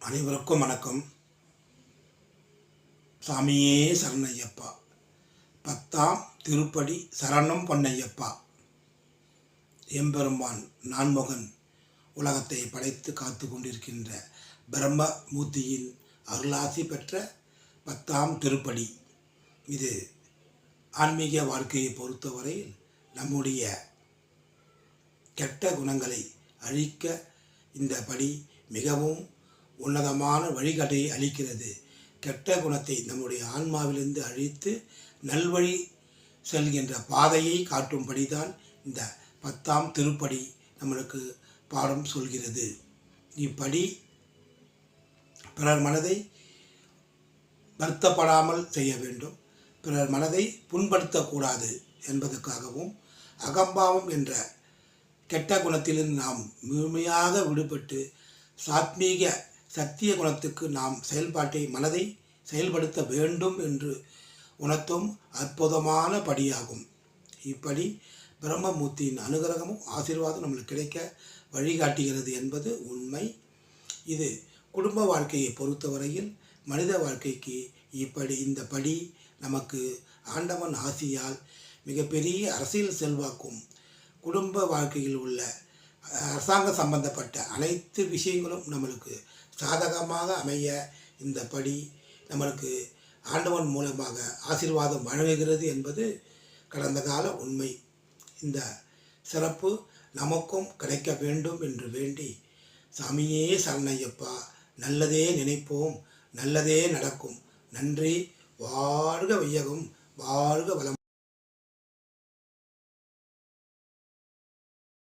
அனைவருக்கும் வணக்கம். சாமியே சரணய்யப்பா. 10ஆம் திருப்படி சரணம் பொன்னையப்பா. எம்பெருமான் நான்முகன் உலகத்தை படைத்து காத்து கொண்டிருக்கின்ற பிரம்ம மூர்த்தியின் அருளாசி பெற்ற 10ஆம் திருப்படி. இது ஆன்மீக வாழ்க்கையை பொறுத்தவரையில் நம்முடைய கெட்ட குணங்களை அழிக்க இந்த படி மிகவும் உன்னதமான வழிகாட்டியை அளிக்கிறது. கெட்ட குணத்தை நம்முடைய ஆன்மாவிலிருந்து அழித்து நல்வழி செல்கின்ற பாதையை காட்டும்படிதான் இந்த 10ஆம் திருப்படி நம்மளுக்கு பாடம் சொல்கிறது. இப்படி பிறர் மனதை வருத்தப்படாமல் செய்ய வேண்டும், பிறர் மனதை புண்படுத்தக்கூடாது என்பதற்காகவும் அகம்பாவம் என்ற கெட்ட குணத்திலிருந்து நாம் முழுமையாக விடுபட்டு சாத்மீக சத்திய குணத்துக்கு நாம் மனதை செயல்படுத்த வேண்டும் என்று உணர்த்தும் அற்புதமான படியாகும். இப்படி பிரம்மமூர்த்தியின் அனுகிரகமும் ஆசீர்வாதம் நம்மளுக்கு கிடைக்க வழிகாட்டுகிறது என்பது உண்மை. இது குடும்ப வாழ்க்கையை பொறுத்தவரையில் மனித வாழ்க்கைக்கு இந்த படி நமக்கு ஆண்டவன் ஆசியால் மிகப்பெரிய அரசியல் செல்வாக்கும் குடும்ப வாழ்க்கையில் உள்ள அரசாங்க சம்பந்தப்பட்ட அனைத்து விஷயங்களும் நம்மளுக்கு சாதகமாக அமைய இந்த படி நம்மளுக்கு ஆண்டவன் மூலமாக ஆசீர்வாதம் வழங்குகிறது என்பது கடந்த கால உண்மை. இந்த சிறப்பு நமக்கும் கிடைக்க வேண்டும் என்று வேண்டி, சாமியே சரணய்யப்பா, நல்லதே நினைப்போம், நல்லதே நடக்கும். நன்றி. வாழ்க வையகம், வாழ்க வளம்.